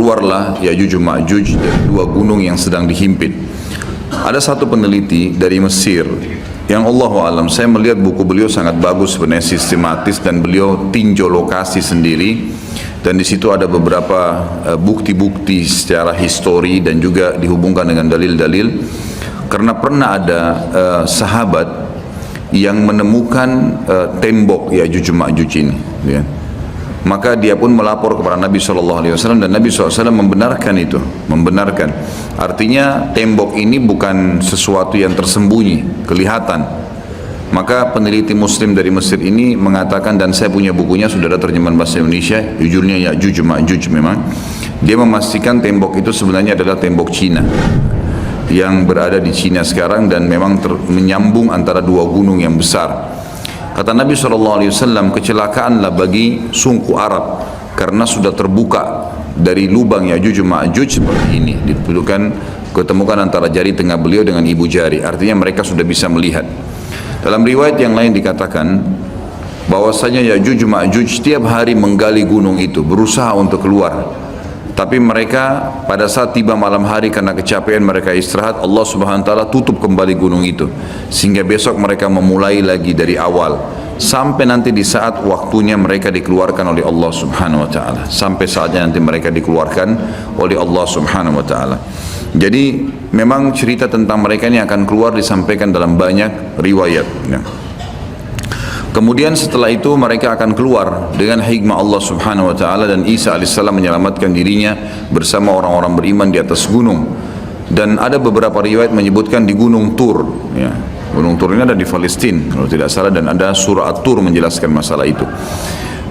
keluarlah Ya'juj Ma'juj dari dua gunung yang sedang dihimpit. Ada satu peneliti dari Mesir yang Allahu alam, saya melihat buku beliau sangat bagus sebenarnya, sistematis, dan beliau tinjau lokasi sendiri, dan di situ ada beberapa bukti-bukti secara histori dan juga dihubungkan dengan dalil-dalil, karena pernah ada sahabat yang menemukan tembok Ya'juj Ma'juj ini, ya. Maka dia pun melapor kepada Nabi SAW, dan Nabi SAW membenarkan itu, membenarkan. Artinya tembok ini bukan sesuatu yang tersembunyi, kelihatan. Maka peneliti Muslim dari Mesir ini mengatakan, dan saya punya bukunya, sudah ada terjemahan bahasa Indonesia, judulnya Ya'juj Ma'juj memang. Dia memastikan tembok itu sebenarnya adalah tembok Cina yang berada di Cina sekarang, dan memang menyambung antara dua gunung yang besar. Kata Nabi SAW, kecelakaanlah bagi suku Arab karena sudah terbuka dari lubang Ya'juj Ma'juj seperti ini. Ketemukan antara jari tengah beliau dengan ibu jari. Artinya mereka sudah bisa melihat. Dalam riwayat yang lain dikatakan bahwasanya Ya'juj Ma'juj setiap hari menggali gunung itu, berusaha untuk keluar. Tapi mereka pada saat tiba malam hari karena kecapean mereka istirahat, Allah Subhanahu wa taala tutup kembali gunung itu, sehingga besok mereka memulai lagi dari awal sampai nanti di saat waktunya mereka dikeluarkan oleh Allah Subhanahu wa taala, sampai saatnya nanti mereka dikeluarkan oleh Allah Subhanahu wa taala. Jadi memang cerita tentang mereka ini akan keluar disampaikan dalam banyak riwayat, ya. Kemudian setelah itu mereka akan keluar dengan hikmah Allah Subhanahu wa taala, dan Isa alaihissalam menyelamatkan dirinya bersama orang-orang beriman di atas gunung. Dan ada beberapa riwayat menyebutkan di Gunung Tur, ya. Gunung Tur ini ada di Palestina kalau tidak salah, dan ada surah At-Tur menjelaskan masalah itu.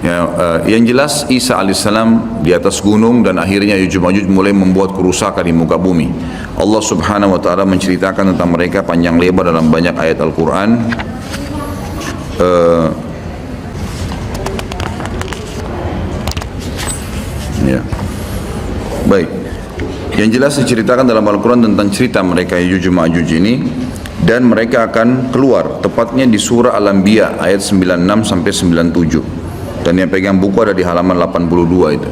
Ya, yang jelas Isa alaihissalam di atas gunung, dan akhirnya Ya'juj Ma'juj mulai membuat kerusakan di muka bumi. Allah Subhanahu wa taala menceritakan tentang mereka panjang lebar dalam banyak ayat Al-Quran. Ya. Baik. Yang jelas diceritakan dalam Al-Quran tentang cerita mereka Ya'juj Ma'juj ini, dan mereka akan keluar tepatnya di surah Al-Anbiya ayat 96 sampai 97. Dan yang pegang buku ada di halaman 82 itu.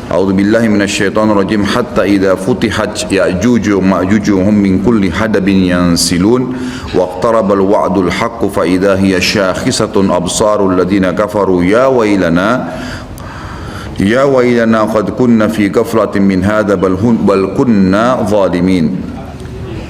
A'udzubillahi minasyaitonirrajim. Hatta idza futihat Ya'juj wa Ma'juj hum min kulli hadabin yansilun waqtarabal wa'dul haqq fa idza hiya syakhisatun absarul ladina kafaru ya wailana qad kunna fi ghaflatin min hadza bal kunna zalimin.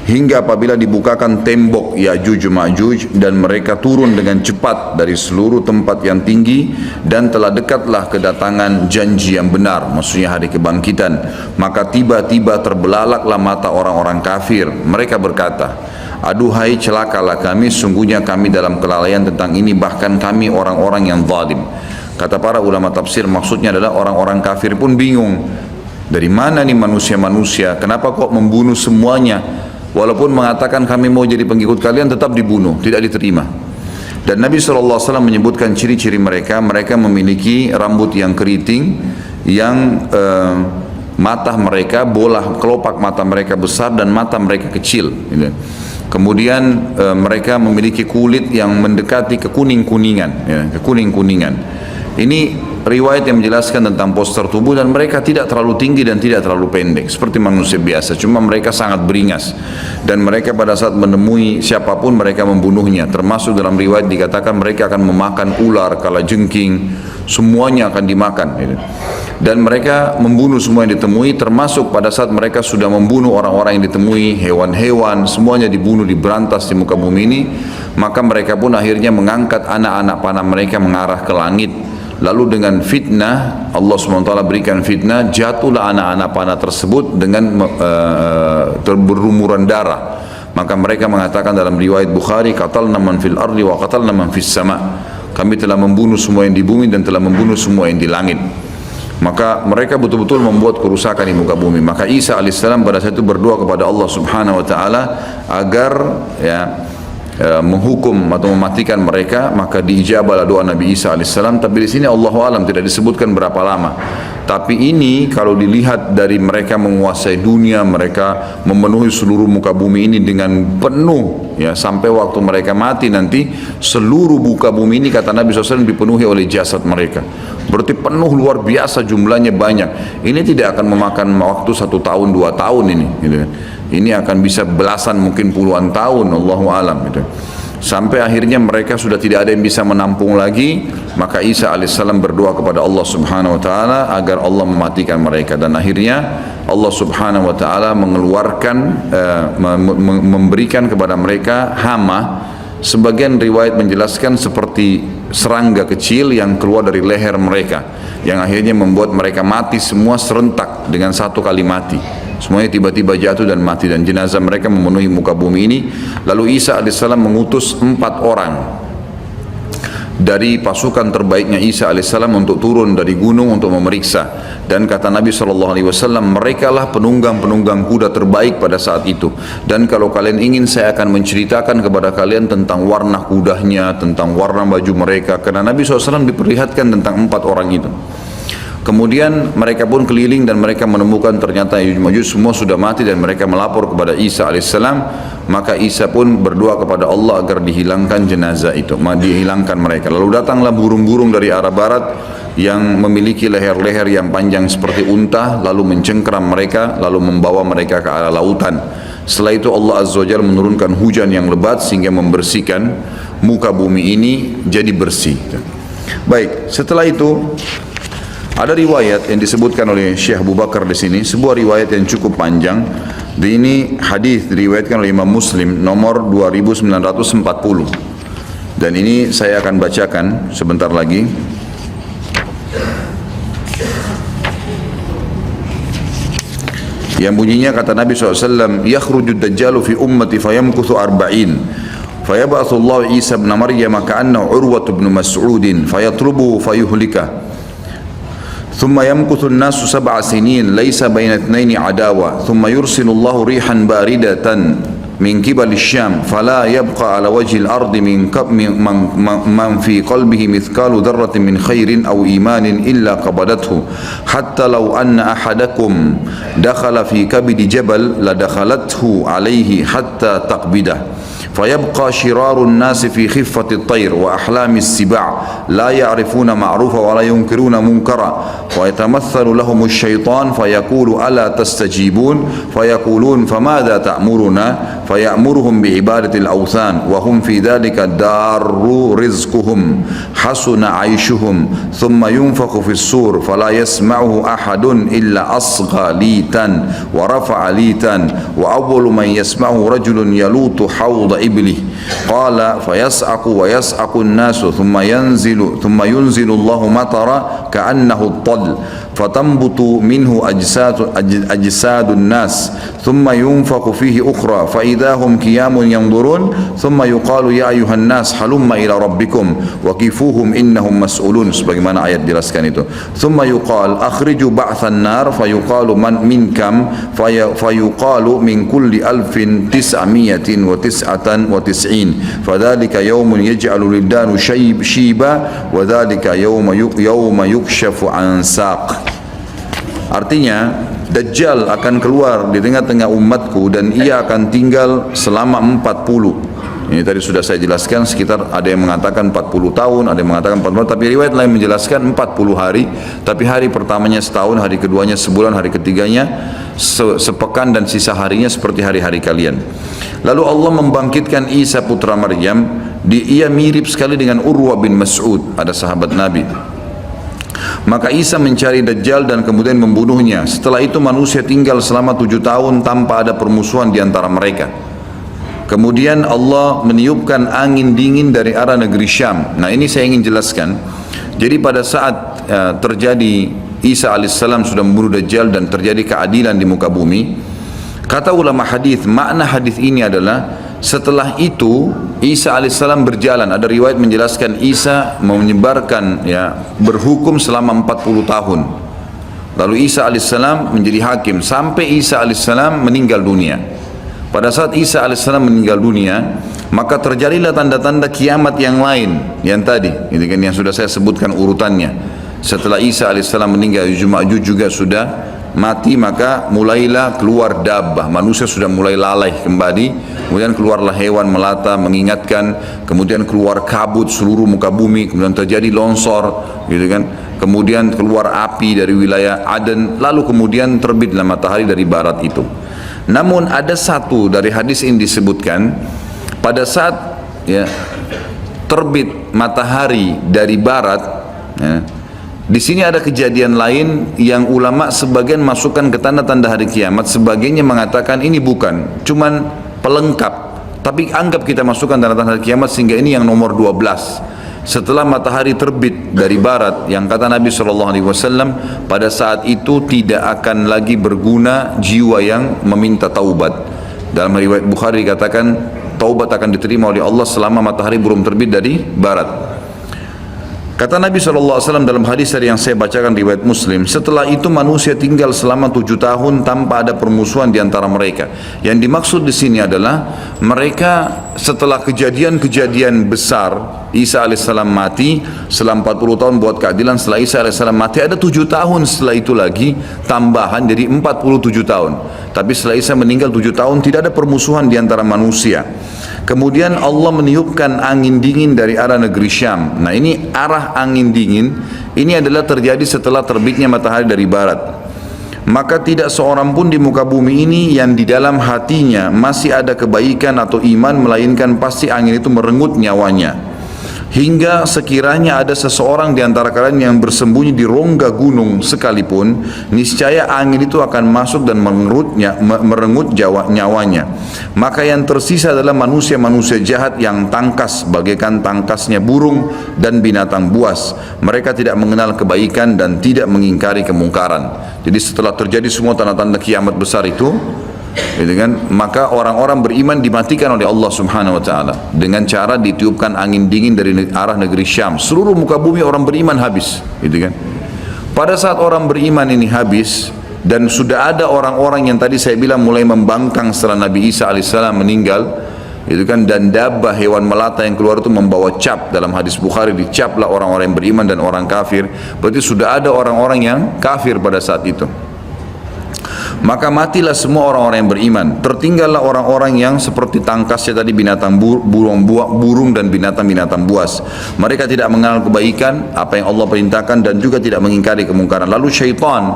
Hingga apabila dibukakan tembok Ya'juj Ma'juj dan mereka turun dengan cepat dari seluruh tempat yang tinggi, dan telah dekatlah kedatangan janji yang benar, maksudnya hari kebangkitan, maka tiba-tiba terbelalaklah mata orang-orang kafir. Mereka berkata, aduhai celakalah kami, sungguhnya kami dalam kelalaian tentang ini, bahkan kami orang-orang yang zalim. Kata para ulama tafsir, maksudnya adalah orang-orang kafir pun bingung, dari mana nih manusia-manusia, kenapa kok membunuh semuanya? Walaupun mengatakan kami mau jadi pengikut kalian, tetap dibunuh, tidak diterima. Dan Nabi SAW menyebutkan ciri-ciri mereka. Mereka memiliki rambut yang keriting, yang mata mereka, bola kelopak mata mereka besar dan mata mereka kecil, gitu. Kemudian mereka memiliki kulit yang mendekati kekuning-kuningan, ya, kekuning-kuningan. Ini riwayat yang menjelaskan tentang postur tubuh, dan mereka tidak terlalu tinggi dan tidak terlalu pendek seperti manusia biasa, cuma mereka sangat beringas, dan mereka pada saat menemui siapapun mereka membunuhnya. Termasuk dalam riwayat dikatakan mereka akan memakan ular, kalajengking, semuanya akan dimakan, gitu. Dan mereka membunuh semua yang ditemui, termasuk pada saat mereka sudah membunuh orang-orang yang ditemui, hewan-hewan, semuanya dibunuh, diberantas di muka bumi ini. Maka mereka pun akhirnya mengangkat anak-anak panah mereka mengarah ke langit. Lalu dengan fitnah, Allah SWT berikan fitnah, jatuhlah anak-anak panah tersebut dengan berlumuran darah. Maka mereka mengatakan dalam riwayat Bukhari, qatalna man fil ardi wa qatalna man fis sama. Kami telah membunuh semua yang di bumi dan telah membunuh semua yang di langit. Maka mereka betul-betul membuat kerusakan di muka bumi. Maka Isa alaihissalam pada saat itu berdoa kepada Allah Subhanahu wa taala agar menghukum atau mematikan mereka. Maka diijabahlah doa Nabi Isa alaihissalam. Tapi di sini Allahu alam tidak disebutkan berapa lama. Tapi ini kalau dilihat dari mereka menguasai dunia, mereka memenuhi seluruh muka bumi ini dengan penuh, ya, sampai waktu mereka mati nanti seluruh muka bumi ini kata Nabi SAW dipenuhi oleh jasad mereka. berarti penuh luar biasa, jumlahnya banyak. Ini tidak akan memakan waktu 1 tahun 2 tahun ini, gitu kan. Ini akan bisa belasan mungkin puluhan tahun, Allahu alam, gitu. Sampai akhirnya mereka sudah tidak ada yang bisa menampung lagi, maka Isa alaihissalam berdoa kepada Allah subhanahu wa ta'ala agar Allah mematikan mereka, dan akhirnya Allah subhanahu wa ta'ala mengeluarkan memberikan kepada mereka hama. Sebagian riwayat menjelaskan seperti serangga kecil yang keluar dari leher mereka, yang akhirnya membuat mereka mati semua serentak dengan satu kali mati. Semuanya tiba-tiba jatuh dan mati, dan jenazah mereka memenuhi muka bumi ini. Lalu Isa alaihissalam mengutus 4 orang dari pasukan terbaiknya Isa alaihissalam untuk turun dari gunung untuk memeriksa. Dan kata Nabi SAW, mereka lah penunggang-penunggang kuda terbaik pada saat itu. Dan kalau kalian ingin, saya akan menceritakan kepada kalian tentang warna kudanya, tentang warna baju mereka, karena Nabi SAW diperlihatkan tentang 4 orang itu. Kemudian mereka pun keliling dan mereka menemukan ternyata Ya'juj Ma'juj semua sudah mati, dan mereka melapor kepada Isa alaihissalam. Maka Isa pun berdoa kepada Allah agar dihilangkan jenazah itu, dihilangkan mereka. Lalu datanglah burung-burung dari arah barat yang memiliki leher-leher yang panjang seperti unta, lalu mencengkeram mereka, lalu membawa mereka ke arah lautan. Setelah itu Allah Azza wa Jalla menurunkan hujan yang lebat sehingga membersihkan muka bumi ini jadi bersih. Baik, setelah itu ada riwayat yang disebutkan oleh Syekh Abu Bakar di sini, sebuah riwayat yang cukup panjang. Ini hadis diriwayatkan oleh Imam Muslim nomor 2940. Dan ini saya akan bacakan sebentar lagi. Yang bunyinya kata Nabi SAW, "Yakhrujud dajjalu fi ummati fayamkuthu arba'in. Fayab'athu Allah Isa ibn Maryam ka'annahu Urwah ibn Mas'ud fayatlubuhu fayuhlikah. ثم يمكث الناس 7 سنين ليس بين اثنين عداوة ثم يرسل الله ريحا باردة من قبل الشام فلا يبقى على وجه الأرض من في قلبه مثقال ذرة من خير أو إيمان إلا قبضته حتى لو أن أحدكم دخل في كبد جبل لدخلته عليه حتى تقبضه فيبقى شرار الناس في خفة الطير وأحلام السباع لا يعرفون معروفا ولا ينكرون منكرا ويتمثل لهم الشيطان فيقول ألا تستجيبون فيقولون فماذا تأمرنا فيأمرهم بعبادة الأوثان وهم في ذلك دار رزقهم حسن عيشهم ثم ينفخ في الصور فلا يسمعه أحد إلا أصغى ليتا ورفع ليتا وأول من يسمعه رجل يلوط حوض إبله قال فيسعق ويسعق الناس ثم ينزل الله مطرا كأنه الطل فتنبت منه أجساد الناس ثم ينفخ فيه أخرى فإذا هم قيام ينظرون ثم يقال يا أيها الناس هلم إلى ربكم وقفوهم إنهم مسؤولون sebagaimana ayat jelaskan itu ثم يقال أخرجوا بعث النار فيقال من كم فيقال من كل 1999 فذلك يوم يجعل الولدان شيبا وذلك يوم يكشف عن ساق. Artinya Dajjal akan keluar di tengah-tengah umatku dan ia akan tinggal selama 40. Ini tadi sudah saya jelaskan, sekitar ada yang mengatakan 40 tahun, ada yang mengatakan 40, tapi riwayat lain menjelaskan 40 hari, tapi hari pertamanya setahun, hari keduanya sebulan, hari ketiganya sepekan, dan sisa harinya seperti hari-hari kalian. Lalu Allah membangkitkan Isa putra Maryam, ia mirip sekali dengan Urwah bin Mas'ud, ada sahabat Nabi. Maka Isa mencari Dajjal dan kemudian membunuhnya. Setelah itu manusia tinggal selama 7 tahun tanpa ada permusuhan di antara mereka. Kemudian Allah meniupkan angin dingin dari arah negeri Syam. Nah, ini saya ingin jelaskan. Jadi pada saat terjadi Isa alaihissalam sudah membunuh Dajjal dan terjadi keadilan di muka bumi, kata ulama hadis, makna hadis ini adalah setelah itu Isa alaihissalam berjalan. Ada riwayat menjelaskan Isa menyebarkan, berhukum selama 40 tahun. Lalu Isa alaihissalam menjadi hakim sampai Isa alaihissalam meninggal dunia. Pada saat Isa alaihissalam meninggal dunia, maka terjadilah tanda-tanda kiamat yang lain, yang tadi, ini kan yang sudah saya sebutkan urutannya. Setelah Isa alaihissalam meninggal, Ya'juj Ma'juj juga sudah mati maka mulailah keluar dabbah, manusia sudah mulai lalai kembali, kemudian keluarlah hewan melata mengingatkan, kemudian keluar kabut seluruh muka bumi, kemudian terjadi longsor, gitu kan, kemudian keluar api dari wilayah Aden, lalu kemudian terbitlah matahari dari barat itu. Namun ada satu dari hadis ini disebutkan, pada saat ya, terbit matahari dari barat, ya, di sini ada kejadian lain yang ulama sebagian masukkan ke tanda-tanda hari kiamat, sebagiannya mengatakan ini bukan, cuman pelengkap, tapi anggap kita masukkan tanda-tanda hari kiamat sehingga ini yang nomor 12. Setelah matahari terbit dari barat, yang kata Nabi SAW, pada saat itu tidak akan lagi berguna jiwa yang meminta taubat. Dalam riwayat Bukhari dikatakan taubat akan diterima oleh Allah selama matahari belum terbit dari barat. Kata Nabi SAW dalam hadis yang saya bacakan riwayat Muslim, setelah itu manusia tinggal selama 7 tahun tanpa ada permusuhan di antara mereka. Yang dimaksud di sini adalah mereka setelah kejadian-kejadian besar, Isa alaihissalam mati, setelah 40 tahun buat keadilan, setelah Isa alaihissalam mati ada 7 tahun setelah itu lagi tambahan jadi 47 tahun. Tapi setelah Isa meninggal 7 tahun tidak ada permusuhan di antara manusia. Kemudian Allah meniupkan angin dingin dari arah negeri Syam. Nah ini arah angin dingin ini adalah terjadi setelah terbitnya matahari dari barat. Maka tidak seorang pun di muka bumi ini yang di dalam hatinya masih ada kebaikan atau iman, melainkan pasti angin itu merenggut nyawanya. Hingga sekiranya ada seseorang di antara kalian yang bersembunyi di rongga gunung sekalipun, niscaya angin itu akan masuk dan merenggut nyawanya. Maka yang tersisa adalah manusia-manusia jahat yang tangkas bagaikan tangkasnya burung dan binatang buas. Mereka tidak mengenal kebaikan dan tidak mengingkari kemungkaran. Jadi setelah terjadi semua tanda-tanda kiamat besar itu, gitu kan, maka orang-orang beriman dimatikan oleh Allah Subhanahu wa taala dengan cara ditiupkan angin dingin dari arah negeri Syam. Seluruh muka bumi orang beriman habis, gitu kan. Pada saat orang beriman ini habis dan sudah ada orang-orang yang tadi saya bilang mulai membangkang setelah Nabi Isa alaihissalam meninggal, itu kan, dan dabbah hewan melata yang keluar itu membawa cap. Dalam hadis Bukhari dicaplah orang-orang yang beriman dan orang kafir. Berarti sudah ada orang-orang yang kafir pada saat itu. Maka matilah semua orang-orang yang beriman. Tertinggallah orang-orang yang seperti tangkasnya tadi binatang burung dan binatang-binatang buas. Mereka tidak mengenal kebaikan, apa yang Allah perintahkan, dan juga tidak mengingkari kemungkaran. Lalu syaitan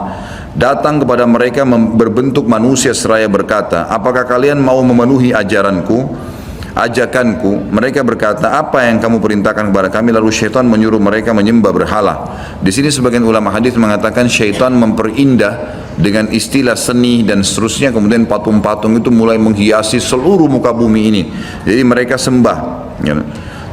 datang kepada mereka berbentuk manusia seraya berkata, apakah kalian mau memenuhi ajakanku? Mereka berkata, apa yang kamu perintahkan kepada kami? Lalu syaitan menyuruh mereka menyembah berhala. Di sini sebagian ulama hadis mengatakan syaitan memperindah dengan istilah seni dan seterusnya, kemudian patung-patung itu mulai menghiasi seluruh muka bumi ini. Jadi mereka sembah.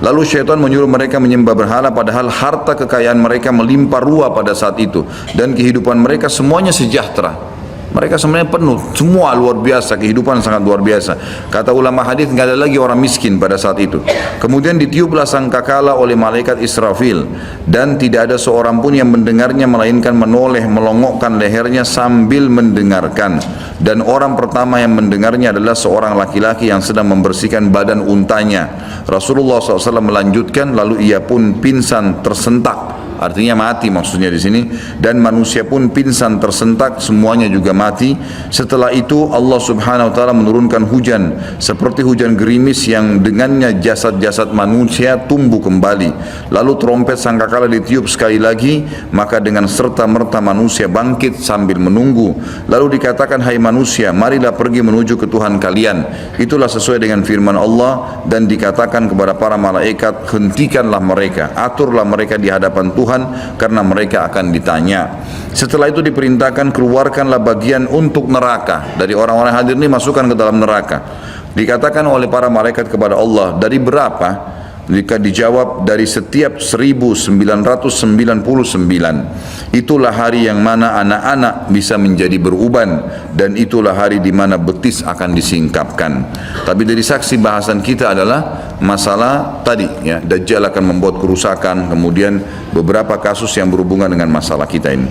Lalu syaitan menyuruh mereka menyembah berhala, padahal harta kekayaan mereka melimpah ruah pada saat itu, dan kehidupan mereka semuanya sejahtera. Mereka sebenarnya penuh, semua luar biasa, kehidupan sangat luar biasa. Kata ulama hadis, nggak ada lagi orang miskin pada saat itu. Kemudian ditiuplah sangkakala oleh malaikat Israfil, dan tidak ada seorang pun yang mendengarnya melainkan menoleh melongokkan lehernya sambil mendengarkan. Dan orang pertama yang mendengarnya adalah seorang laki-laki yang sedang membersihkan badan untanya. Rasulullah SAW melanjutkan, lalu ia pun pingsan tersentak. Artinya mati maksudnya di sini, dan manusia pun pingsan tersentak, semuanya juga mati. Setelah itu Allah Subhanahu wa taala menurunkan hujan seperti hujan gerimis yang dengannya jasad-jasad manusia tumbuh kembali. Lalu trompet sangkakala ditiup sekali lagi, maka dengan serta-merta manusia bangkit sambil menunggu. Lalu dikatakan, hai manusia, marilah pergi menuju ke Tuhan kalian. Itulah sesuai dengan firman Allah, dan dikatakan kepada para malaikat, hentikanlah mereka, aturlah mereka di hadapan Tuhan, karena mereka akan ditanya. Setelah itu diperintahkan, keluarkanlah bagian untuk neraka. Dari orang-orang hadir ini masukkan ke dalam neraka. Dikatakan oleh para malaikat kepada Allah, dari berapa? Jika dijawab, dari setiap 1999. Itulah hari yang mana anak-anak bisa menjadi beruban, dan itulah hari di mana betis akan disingkapkan. Tapi dari saksi bahasan kita adalah masalah tadi, ya, Dajjal akan membuat kerusakan, kemudian beberapa kasus yang berhubungan dengan masalah kita ini.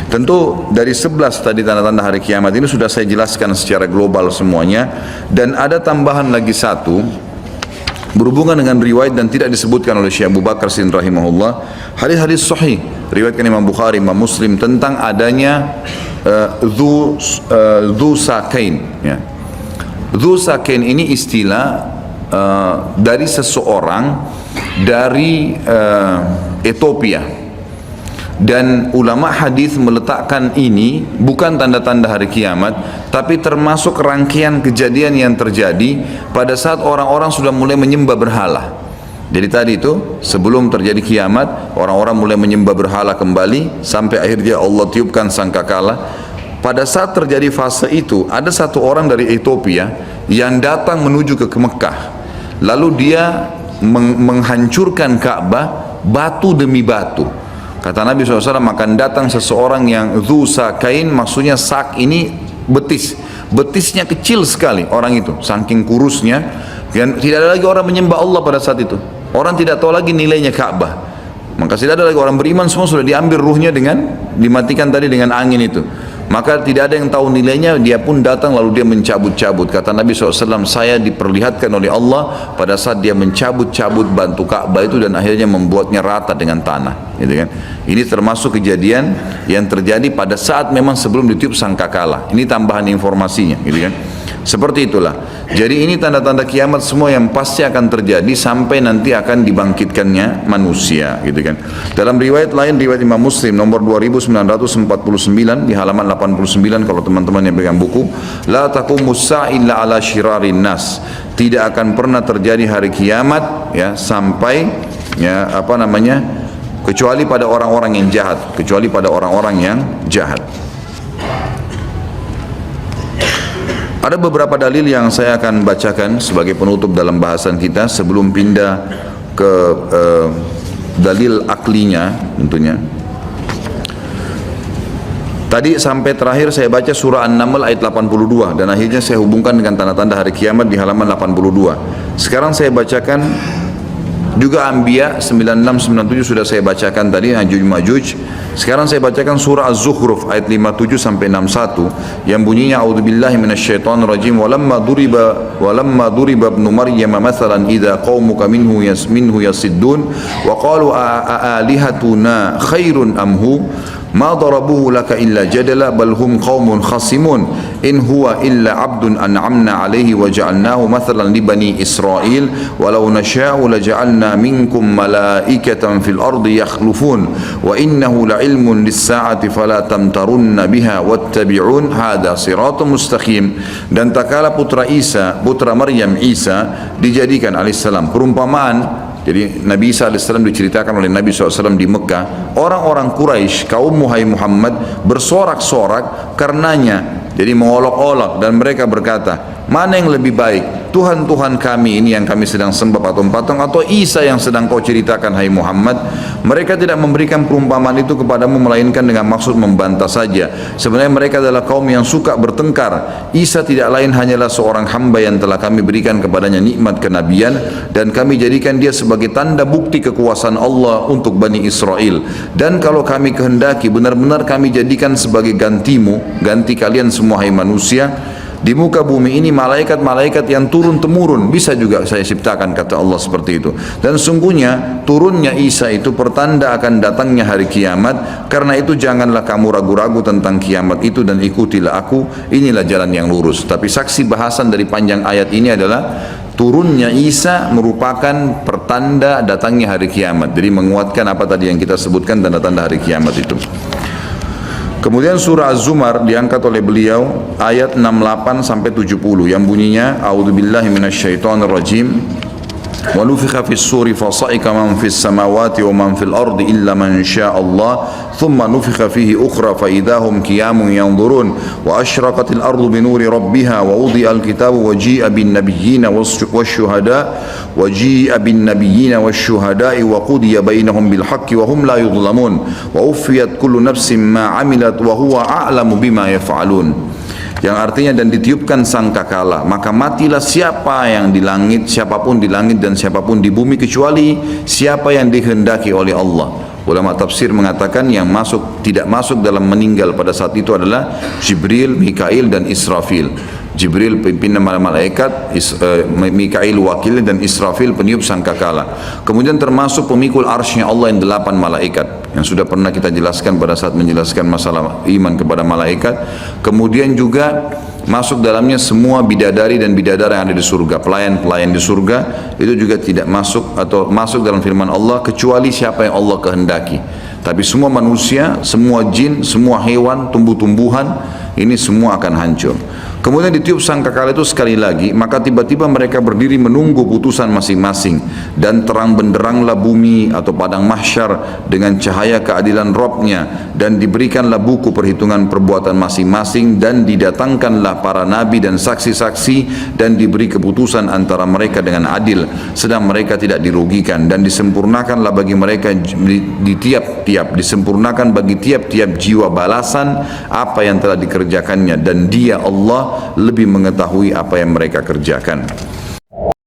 Tentu dari 11 tadi tanda-tanda hari kiamat ini sudah saya jelaskan secara global semuanya, dan ada tambahan lagi satu berhubungan dengan riwayat dan tidak disebutkan oleh Syekh Abu Bakar Siddiq rahimahullah. Hadis-hadis sahih riwayatkan Imam Bukhari, Imam Muslim tentang adanya dhu sakain, ya. Dhu sakain ini istilah dari seseorang dari Ethiopia, dan ulama hadis meletakkan ini bukan tanda-tanda hari kiamat, tapi termasuk rangkaian kejadian yang terjadi pada saat orang-orang sudah mulai menyembah berhala. Jadi tadi itu sebelum terjadi kiamat, orang-orang mulai menyembah berhala kembali sampai akhirnya Allah tiupkan sangkakala. Pada saat terjadi fase itu, ada satu orang dari Ethiopia yang datang menuju ke Mekah. Lalu dia menghancurkan Ka'bah batu demi batu. Kata Nabi SAW, akan datang seseorang yang dhu sakain, maksudnya sak ini betis. Betisnya kecil sekali orang itu, saking kurusnya. Dan tidak ada lagi orang menyembah Allah pada saat itu. Orang tidak tahu lagi nilainya Ka'bah. Maka tidak ada lagi orang beriman, semua sudah diambil ruhnya dengan dimatikan tadi dengan angin itu. Maka tidak ada yang tahu nilainya, dia pun datang lalu dia mencabut-cabut. Kata Nabi SAW, saya diperlihatkan oleh Allah pada saat dia mencabut-cabut bantu Ka'bah itu dan akhirnya membuatnya rata dengan tanah, gitu kan. Ini termasuk kejadian yang terjadi pada saat memang sebelum ditiup sangkakala. Ini tambahan informasinya, gitu kan. Seperti itulah. Jadi ini tanda-tanda kiamat semua yang pasti akan terjadi sampai nanti akan dibangkitkannya manusia, gitu kan. Dalam riwayat lain, riwayat Imam Muslim nomor 2949 di halaman 89, kalau teman-teman yang pegang buku, la taqumus sa'a illa ala syirarin nas. Tidak akan pernah terjadi hari kiamat, ya, sampai, ya, kecuali pada orang-orang yang jahat, kecuali pada orang-orang yang jahat. Ada beberapa dalil yang saya akan bacakan sebagai penutup dalam bahasan kita sebelum pindah ke dalil aklinya tentunya. Tadi sampai terakhir saya baca surah An-Naml ayat 82 dan akhirnya saya hubungkan dengan tanda-tanda hari kiamat di halaman 82. Sekarang saya bacakan juga Anbiya 96-97 sudah saya bacakan tadi, Ya'juj Ma'juj. Sekarang saya bacakan surah Az-Zukhruf ayat 57 sampai 61 yang bunyinya a'udzubillahi minasyaitonir rajim walamma duriba ibnu maryam mathalan idza qaumuka minhu yasiddun wa qalu alihatuna khairun amhu ma darabuhu laka illa jadala bal hum qaumun khasimun in huwa illa abdun an'amna alaihi wa ja'alnahu mathalan li bani Israil walau nasha'u laja'alna minkum malaikatan fil ardi yakhlufun wa innahu la'ilmun lis-sa'ati fala tamtarunna biha wattabi'un hadha siratun mustaqim. Dan tak kala putra Maryam Isa dijadikan alaihissalam perumpamaan. Jadi Nabi Isa AS diceritakan oleh Nabi SAW di Mekah, orang-orang Quraisy, kaum Muhammad bersorak-sorak karenanya, jadi mengolok-olok, dan mereka berkata, mana yang lebih baik, Tuhan-Tuhan kami ini yang kami sedang sembah patung-patung, atau Isa yang sedang kau ceritakan hai Muhammad? Mereka tidak memberikan perumpamaan itu kepadamu melainkan dengan maksud membantah saja. Sebenarnya mereka adalah kaum yang suka bertengkar. Isa tidak lain hanyalah seorang hamba yang telah kami berikan kepadanya nikmat kenabian dan kami jadikan dia sebagai tanda bukti kekuasaan Allah untuk Bani Israel. Dan kalau kami kehendaki, benar-benar kami jadikan sebagai gantimu, ganti kalian semua hai manusia, di muka bumi ini malaikat-malaikat yang turun-temurun bisa juga saya ciptakan, kata Allah seperti itu. Dan sungguhnya turunnya Isa itu pertanda akan datangnya hari kiamat. Karena itu janganlah kamu ragu-ragu tentang kiamat itu dan ikutilah aku, inilah jalan yang lurus. Tapi saksi bahasan dari panjang ayat ini adalah turunnya Isa merupakan pertanda datangnya hari kiamat. Jadi menguatkan apa tadi yang kita sebutkan, tanda-tanda hari kiamat itu. Kemudian surah Az-Zumar diangkat oleh beliau ayat 68 sampai 70 yang bunyinya a'udzubillahi minasyaitonir rajim wa nufikha fis suri fa sa'ika man fis samawati wa man fil ardi illa man syaa Allah thumma nufikha fihi ukhra fa idahum qiyamun yanzurun wa asyraqatil ardu bi nuri rabbiha wa wudi'al kitabu wa ji'a bin nabiyyin wasyuhada'i wa qudiya bainahum bil haqqi wa hum la yudhlamun wa uffiyat kullu nafsin ma 'amilat wa huwa a'lamu bima yaf'alun. Yang artinya dan ditiupkan sangkakala, maka matilah siapa yang di langit, siapapun di langit dan siapapun di bumi, kecuali siapa yang dikehendaki oleh Allah. Ulama tafsir mengatakan yang tidak masuk dalam meninggal pada saat itu adalah Jibril, Mikail dan Israfil. Jibril pimpinan malaikat, Mikail wakilnya, dan Israfil peniup sangkakala. Kemudian termasuk pemikul arsy Allah yang 8 malaikat yang sudah pernah kita jelaskan pada saat menjelaskan masalah iman kepada malaikat. Kemudian juga masuk dalamnya semua bidadari dan bidadara yang ada di surga, pelayan-pelayan di surga itu juga tidak masuk atau masuk dalam firman Allah kecuali siapa yang Allah kehendaki. Tapi semua manusia, semua jin, semua hewan, tumbuh-tumbuhan ini semua akan hancur. Kemudian ditiup sangkakala itu sekali lagi, maka tiba-tiba mereka berdiri menunggu putusan masing-masing, dan terang benderanglah bumi atau padang mahsyar dengan cahaya keadilan Rabb-Nya, dan diberikanlah buku perhitungan perbuatan masing-masing, dan didatangkanlah para nabi dan saksi-saksi, dan diberi keputusan antara mereka dengan adil, sedang mereka tidak dirugikan, dan disempurnakanlah bagi mereka disempurnakan bagi tiap-tiap jiwa balasan apa yang telah dikerjakannya, dan Dia Allah lebih mengetahui apa yang mereka kerjakan.